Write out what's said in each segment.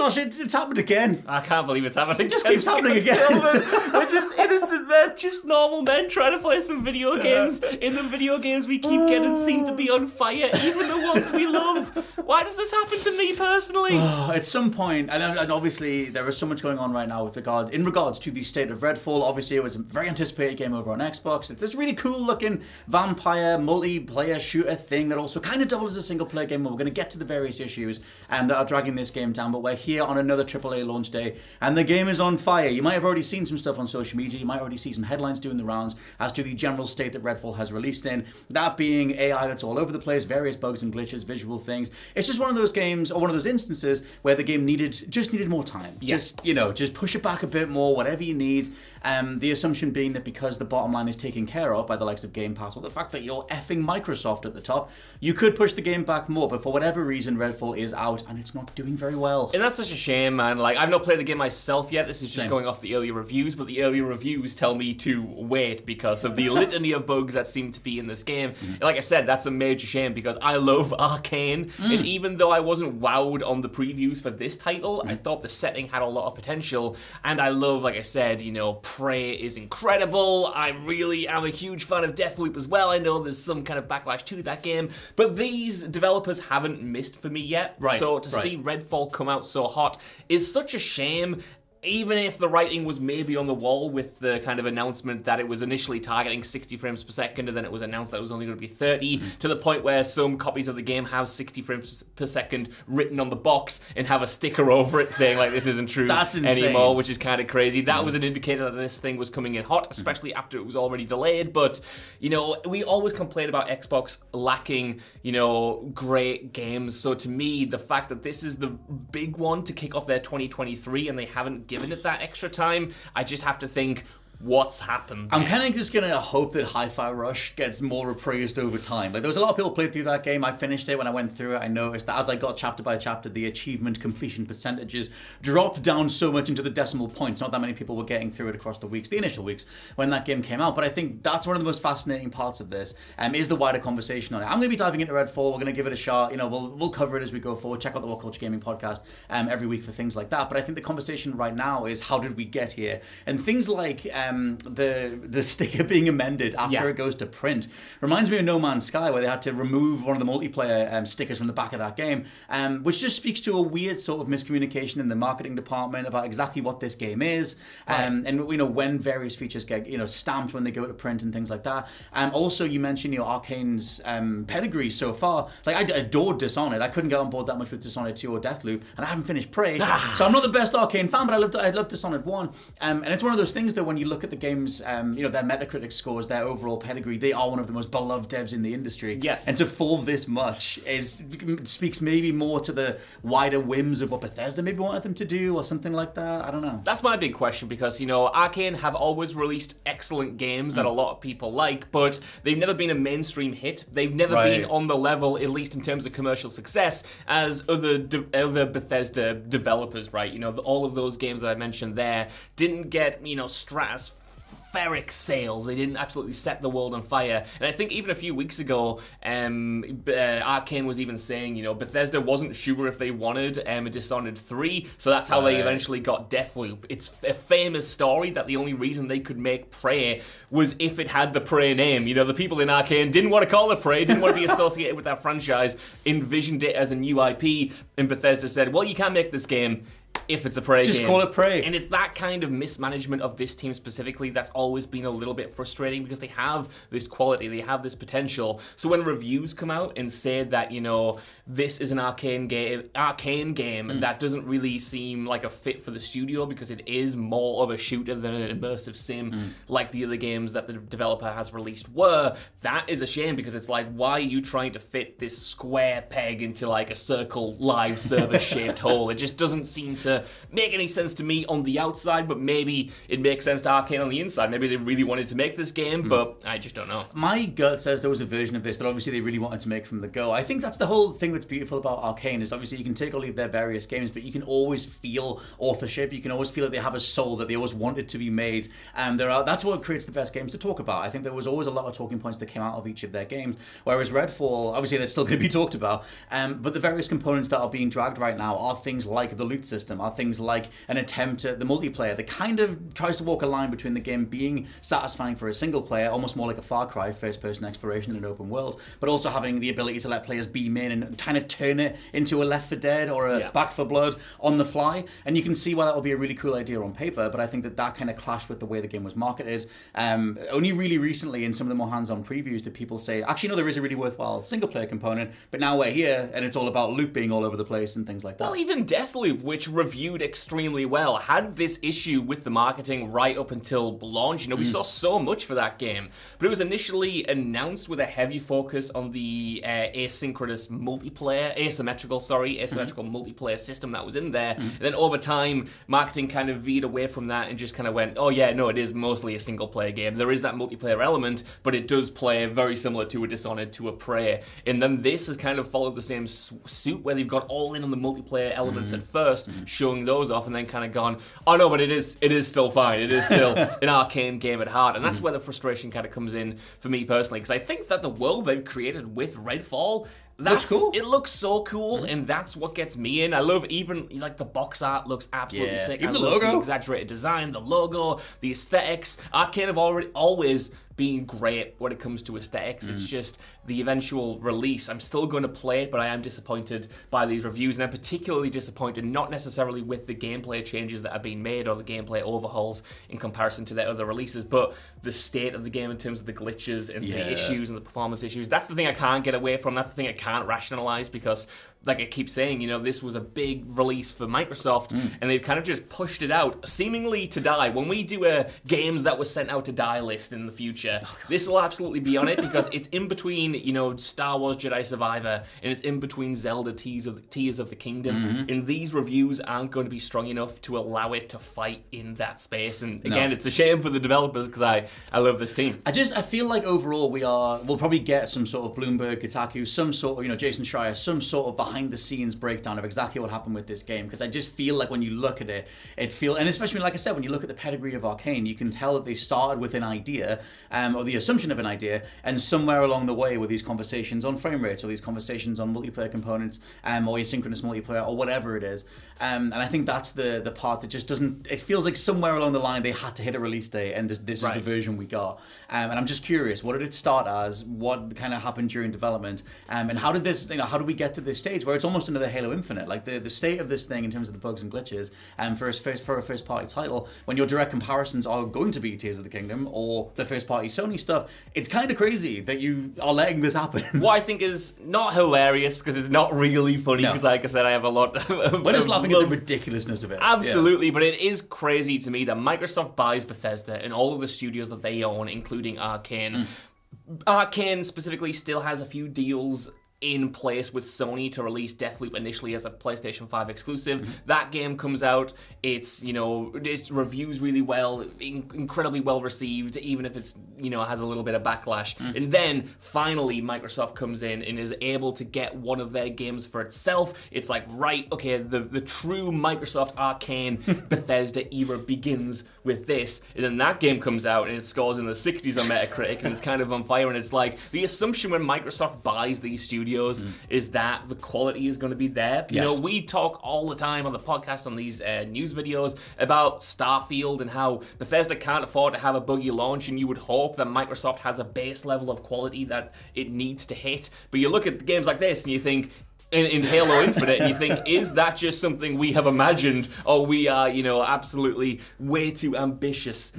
Josh, it's happened again. I can't believe it's happening. It just keeps happening again. We're just innocent men, just normal men trying to play some video games. In the video games we keep getting seem to be on fire, even the ones we love. Why does this happen to me personally? At some point, and obviously there is so much going on right now in regards to the state of Redfall. Obviously, it was a very anticipated game over on Xbox. It's this really cool looking vampire multiplayer shooter thing that also kind of doubles as a single player game. We're going to get to the various issues that are dragging this game down, but we're here on another AAA launch day, and the game is on fire. You might have already seen some stuff on social media. You might already see some headlines doing the rounds as to the general state that Redfall has released in. That being AI that's all over the place, various bugs and glitches, visual things. It's just one of those games, or one of those instances where the game just needed more time. Yeah. Just push it back a bit more, whatever you need. The assumption being that because the bottom line is taken care of by the likes of Game Pass, or the fact that you're effing Microsoft at the top, you could push the game back more, but for whatever reason, Redfall is out, and it's not doing very well. And that's such a shame, man. Like, I've not played the game myself yet. This is just going off the early reviews, but the early reviews tell me to wait because of the litany of bugs that seem to be in this game. And like I said, that's a major shame because I love Arcane, and even though I wasn't wowed on the previews for this title, I thought the setting had a lot of potential, and I love, like I said, Prey is incredible. I really am a huge fan of Deathloop as well. I know there's some kind of backlash to that game, but these developers haven't missed for me yet. So to see Redfall come out so hot is such a shame. Even if the writing was maybe on the wall with the kind of announcement that it was initially targeting 60 frames per second and then it was announced that it was only going to be 30, to the point where some copies of the game have 60 frames per second written on the box and have a sticker over it saying like this isn't true anymore, which is kind of crazy. That was an indicator that this thing was coming in hot, especially after it was already delayed. But, we always complain about Xbox lacking, great games. So to me, the fact that this is the big one to kick off their 2023 and they haven't given it that extra time, I just have to think, what's happened there? I'm kind of just going to hope that Hi-Fi Rush gets more appraised over time. Like, there was a lot of people played through that game. I finished it. When I went through it, I noticed that as I got chapter by chapter, the achievement completion percentages dropped down so much into the decimal points. Not that many people were getting through it across the weeks, the initial weeks, when that game came out. But I think that's one of the most fascinating parts of this, is the wider conversation on it. I'm going to be diving into Redfall. We're going to give it a shot. We'll cover it as we go forward. Check out the What Culture Gaming podcast every week for things like that. But I think the conversation right now is, how did we get here? And things like the sticker being amended after it goes to print reminds me of No Man's Sky, where they had to remove one of the multiplayer stickers from the back of that game, which just speaks to a weird sort of miscommunication in the marketing department about exactly what this game is, and when various features get stamped when they go to print and things like that. Also, you mentioned Arcane's pedigree so far. Like, I adored Dishonored. I couldn't get on board that much with Dishonored 2 or Deathloop, and I haven't finished Prey, so I'm not the best Arcane fan, but I loved Dishonored 1, and it's one of those things that when you look at the game's their Metacritic scores, their overall pedigree, they are one of the most beloved devs in the industry. Yes. And to fall this much speaks maybe more to the wider whims of what Bethesda maybe wanted them to do or something like that. I don't know. That's my big question because, Arcane have always released excellent games that a lot of people like, but they've never been a mainstream hit. They've never been on the level, at least in terms of commercial success, as other Bethesda developers, right? All of those games that I mentioned there didn't get, stratospheric sales. They didn't absolutely set the world on fire. And I think even a few weeks ago, Arcane was even saying, Bethesda wasn't sure if they wanted a Dishonored 3, so that's how they eventually got Deathloop. It's a famous story that the only reason they could make Prey was if it had the Prey name. The people in Arcane didn't want to call it Prey, didn't want to be associated with that franchise, envisioned it as a new IP, and Bethesda said, well, you can't make this game if it's a Prey game. Just call it Prey. And it's that kind of mismanagement of this team specifically that's always been a little bit frustrating because they have this quality, they have this potential. So when reviews come out and say that, this is an Arcane game, that doesn't really seem like a fit for the studio because it is more of a shooter than an immersive sim like the other games that the developer has released were, that is a shame because it's like, why are you trying to fit this square peg into like a circle live service shaped hole? It just doesn't seem to to make any sense to me on the outside, but maybe it makes sense to Arcane on the inside. Maybe they really wanted to make this game, but I just don't know. My gut says there was a version of this that obviously they really wanted to make from the go. I think that's the whole thing that's beautiful about Arcane, is obviously you can take or leave their various games, but you can always feel authorship. You can always feel that they have a soul, that they always wanted to be made. That's what creates the best games to talk about. I think there was always a lot of talking points that came out of each of their games, whereas Redfall, obviously they're still going to be talked about, but the various components that are being dragged right now are things like the loot system, are things like an attempt at the multiplayer that kind of tries to walk a line between the game being satisfying for a single player, almost more like a Far Cry first-person exploration in an open world, but also having the ability to let players beam in and kind of turn it into a Left 4 Dead or a Back 4 Blood on the fly. And you can see why that would be a really cool idea on paper, but I think that kind of clashed with the way the game was marketed. Only really recently in some of the more hands-on previews did people say, actually no, there is a really worthwhile single-player component, but now we're here and it's all about loot being all over the place and things like that. Well, even Deathloop, which reviewed extremely well, had this issue with the marketing right up until launch. We saw so much for that game, but it was initially announced with a heavy focus on the asymmetrical multiplayer system that was in there. And then over time, marketing kind of veered away from that and just kind of went, oh yeah, no, it is mostly a single player game. There is that multiplayer element, but it does play very similar to a Dishonored, to a Prey. And then this has kind of followed the same suit, where they've got all in on the multiplayer elements at first, showing those off, and then kind of gone, oh no, but it is still fine. It is still an Arcane game at heart. And that's where the frustration kind of comes in for me personally, because I think that the world they've created with Redfall, looks cool. It looks so cool, and that's what gets me in. I love even like the box art looks absolutely sick. Even I the love logo, the exaggerated design, the logo, the aesthetics. Arcane have always been great when it comes to aesthetics. It's just the eventual release. I'm still going to play it, but I am disappointed by these reviews, and I'm particularly disappointed not necessarily with the gameplay changes that have been made or the gameplay overhauls in comparison to their other releases, but the state of the game in terms of the glitches and the issues and the performance issues. That's the thing I can't get away from. That's the thing I can't rationalize, because like I keep saying, this was a big release for Microsoft, and they've kind of just pushed it out, seemingly to die. When we do a games that was sent out to die list in the future, this will absolutely be on it, because it's in between, Star Wars Jedi Survivor, and it's in between Zelda Tears of the Kingdom, and these reviews aren't going to be strong enough to allow it to fight in that space. And again, it's a shame for the developers, because I love this team. I feel like overall we'll probably get some sort of Bloomberg, Kotaku, some sort of, Jason Schreier, some sort of behind the scenes breakdown of exactly what happened with this game, because I just feel like when you look at it, and especially like I said, when you look at the pedigree of Arcane, you can tell that they started with an idea, or the assumption of an idea, and somewhere along the way with these conversations on frame rates, or these conversations on multiplayer components, or asynchronous multiplayer, or whatever it is, and I think that's the part that just doesn't, it feels like somewhere along the line they had to hit a release date, and this is the version we got. And I'm just curious, what did it start as? What kind of happened during development? And how did this, how did we get to this stage where it's almost another Halo Infinite? Like the state of this thing in terms of the bugs and glitches, for a first party title, when your direct comparisons are going to be Tears of the Kingdom or the first party Sony stuff, it's kind of crazy that you are letting this happen. What I think is not hilarious, because it's not really funny, because like I said, I have a lot of we're just laughing at the ridiculousness of it. Absolutely, but it is crazy to me that Microsoft buys Bethesda and all of the studios that they own, including Arcane. Arcane specifically still has a few deals in place with Sony to release Deathloop initially as a PlayStation 5 exclusive. That game comes out, it's, it reviews really well, incredibly well received, even if it's, has a little bit of backlash. And then finally Microsoft comes in and is able to get one of their games for itself. It's like, right, okay, the true Microsoft Arcane Bethesda era begins with this. And then that game comes out and it scores in the 60s on Metacritic, and it's kind of on fire. And it's like, the assumption when Microsoft buys these studios is that the quality is going to be there. Yes. We talk all the time on the podcast, on these news videos, about Starfield and how Bethesda can't afford to have a buggy launch, and you would hope that Microsoft has a base level of quality that it needs to hit. But you look at games like this and you think, in Halo Infinite, and you think, is that just something we have imagined, or we are, absolutely way too ambitious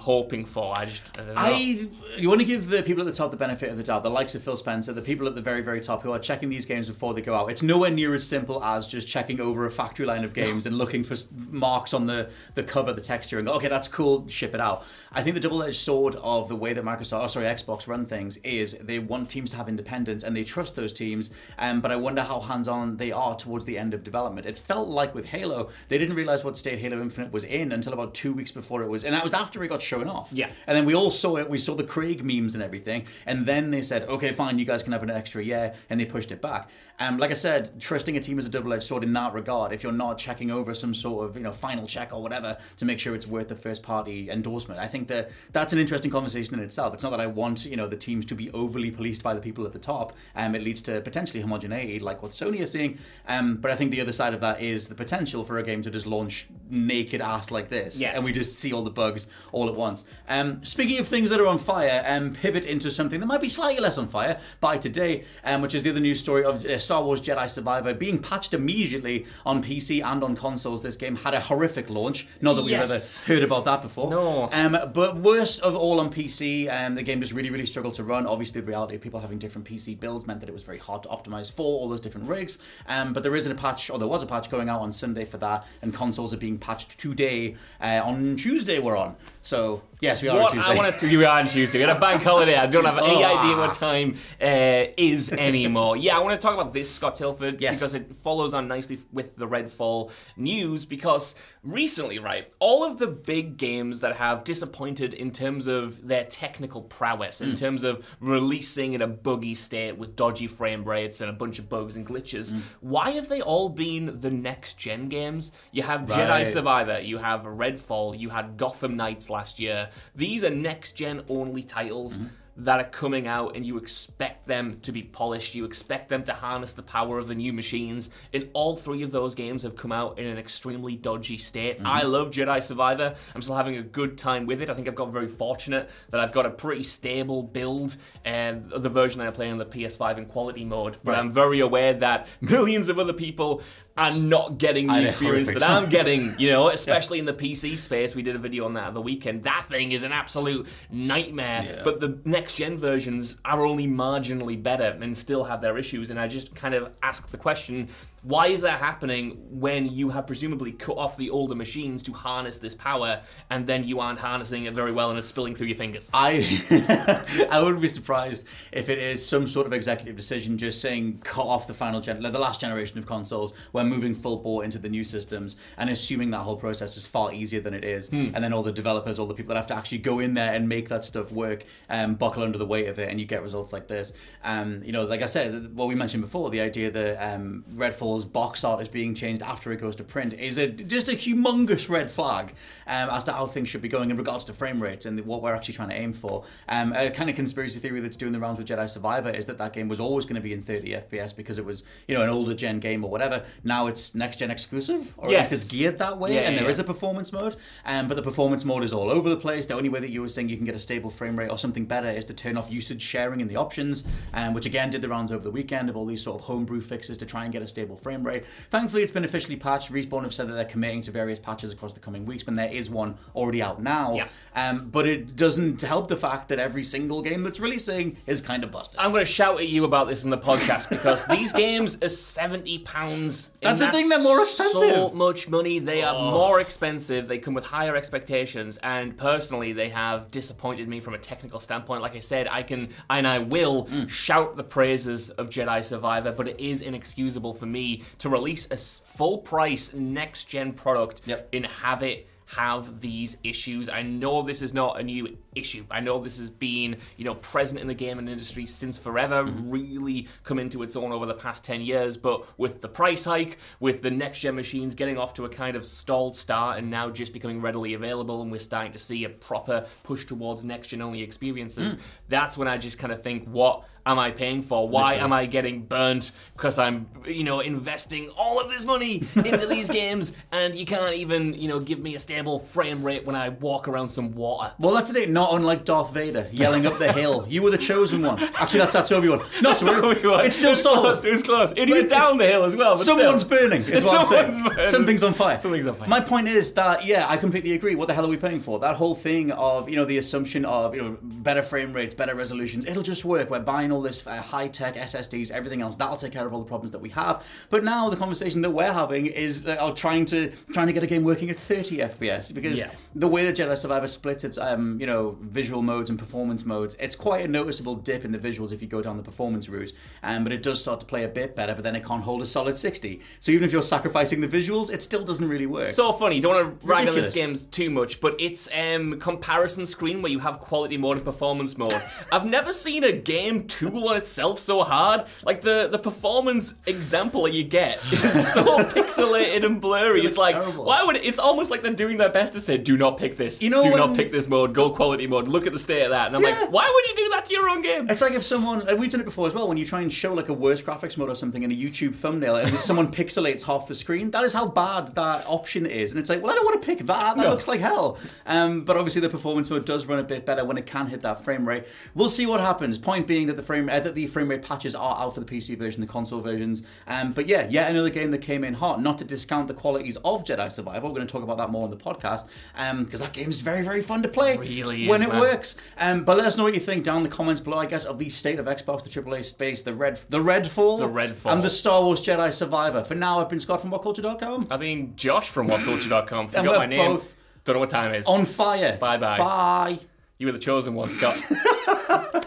hoping for? I don't know. You want to give the people at the top the benefit of the doubt, the likes of Phil Spencer, the people at the very, very top who are checking these games before they go out. It's nowhere near as simple as just checking over a factory line of games and looking for marks on the cover, the texture, and go, okay, that's cool, ship it out. I think the double-edged sword of the way that Xbox run things is they want teams to have independence, and they trust those teams, but I wonder how hands-on they are towards the end of development. It felt like with Halo, they didn't realize what state Halo Infinite was in until about 2 weeks before it was, and that was after it got shown off. Yeah. And then we all saw it. We saw the Craig memes and everything, and then they said, okay, fine, you guys can have an extra year, and they pushed it back. Like I said, trusting a team is a double-edged sword in that regard. If you're not checking over some sort of final check or whatever to make sure it's worth the first-party endorsement, I think that's an interesting conversation in itself. It's not that I want the teams to be overly policed by the people at the top. It leads to potentially homogeneity, like what Sony is seeing. But I think the other side of that is the potential for a game to just launch naked ass like this, and we just see all the bugs all at once. Speaking of things that are on fire, pivot into something that might be slightly less on fire by today, which is the other news story of Star Wars Jedi Survivor being patched immediately on PC and on consoles. This game had a horrific launch. Not that we've ever heard about that before. No. But worst of all on PC, the game just really, really struggled to run. Obviously, the reality of people having different PC builds meant that it was very hard to optimize for all those different rigs. But there was a patch going out on Sunday for that, and consoles are being patched today. On Tuesday we're on. So, yes, we are on Tuesday. We are on Tuesday. We had a bank holiday. I don't have any idea what time is anymore. Yeah, I want to talk about this, Scott Tilford, because it follows on nicely with the Redfall news, because recently, right, all of the big games that have disappointed in terms of their technical prowess, in terms of releasing in a buggy state with dodgy frame rates and a bunch of bugs and glitches, why have they all been the next-gen games? You have Jedi Survivor, you have Redfall, you had Gotham Knights last year. These are next-gen only titles that are coming out, and you expect them to be polished, you expect them to harness the power of the new machines, and all three of those games have come out in an extremely dodgy state. I love Jedi Survivor. I'm still having a good time with it. I think I've got very fortunate that I've got a pretty stable build, and the version that I'm playing on the PS5 in quality mode, but I'm very aware that millions of other people are not getting the experience that I'm getting, especially in the PC space. We did a video on that the weekend. That thing is an absolute nightmare, but the next-gen versions are only marginally better and still have their issues, and I just kind of ask the question, why is that happening when you have presumably cut off the older machines to harness this power, and then you aren't harnessing it very well and it's spilling through your fingers? I wouldn't be surprised if it is some sort of executive decision just saying cut off the the last generation of consoles. We're moving full bore into the new systems, and assuming that whole process is far easier than it is. And then all the developers, all the people that have to actually go in there and make that stuff work, buckle under the weight of it, and you get results like this. Like I said, what we mentioned before, the idea that Redfall's box art is being changed after it goes to print is just a humongous red flag as to how things should be going in regards to frame rates and what we're actually trying to aim for. A kind of conspiracy theory that's doing the rounds with Jedi Survivor is that game was always going to be in 30 FPS because it was an older gen game or whatever. Now it's next gen exclusive, or at least it's geared that way, and there is a performance mode, but the performance mode is all over the place. The only way that you were saying you can get a stable frame rate or something better is to turn off usage sharing in the options, which again did the rounds over the weekend of all these sort of homebrew fixes to try and get a stable frame rate. Thankfully, it's been officially patched. Respawn have said that they're committing to various patches across the coming weeks, but there is one already out now. But it doesn't help the fact that every single game that's releasing is kind of busted. I'm going to shout at you about this in the podcast because these games are £70. That's the thing, they're more expensive. So much money. They are more expensive. They come with higher expectations, and personally, they have disappointed me from a technical standpoint. Like I said, I will shout the praises of Jedi Survivor, but it is inexcusable for me to release a full-price next-gen product and have it have these issues. I know this is not a new issue. I know this has been, present in the gaming industry since forever, really come into its own over the past 10 years, but with the price hike, with the next-gen machines getting off to a kind of stalled start and now just becoming readily available, and we're starting to see a proper push towards next-gen only experiences, that's when I just kind of think, what am I paying for? Why am I getting burnt? Because I'm, investing all of this money into these games, and you can't even, give me a stable frame rate when I walk around some water. Well, that's the thing. Not unlike Darth Vader yelling up the hill. You were the chosen one. Actually, that's Obi-Wan. Not Obi-Wan. It's still Star Wars. It was close. It was down the hill as well. Someone's burning. Is what I'm saying. Burning. Something's on fire. Something's on fire. My point is that, I completely agree. What the hell are we paying for? That whole thing of, the assumption of, better frame rates, better resolutions. It'll just work. We're buying all this high-tech SSDs, everything else. That'll take care of all the problems that we have. But now the conversation that we're having is trying to get a game working at 30 FPS, because the way that Jedi Survivor splits its visual modes and performance modes, it's quite a noticeable dip in the visuals if you go down the performance route. But it does start to play a bit better, but then it can't hold a solid 60. So even if you're sacrificing the visuals, it still doesn't really work. So funny. Don't want to rag on this game too much, but it's comparison screen where you have quality mode and performance mode. I've never seen a game tool on itself so hard. Like the performance example that you get is so pixelated and blurry. It's like, terrible. Why would it's almost like they're doing their best to say, do not pick this. Do not pick this mode. Go quality mode. Look at the state of that. And I'm like, why would you do that to your own game? It's like if someone, and we've done it before as well, when you try and show like a worse graphics mode or something in a YouTube thumbnail and someone pixelates half the screen, that is how bad that option is. And it's like, well, I don't want to pick that. That looks like hell. But obviously the performance mode does run a bit better when it can hit that frame rate. We'll see what happens. Point being that the frame rate patches are out for the PC version, the console versions. But yeah, yet another game that came in hot. Not to discount the qualities of Jedi Survivor. We're going to talk about that more on the podcast, because that game is very, very fun to play. Really when it works. But let us know what you think down in the comments below, I guess, of the state of Xbox, the AAA space, the Redfall, and the Star Wars Jedi Survivor. For now, I've been Scott from WhatCulture.com. I've been Josh from WhatCulture.com. Forgot my name. Don't know what time it is. On fire. Bye-bye. Bye. You were the chosen one, Scott.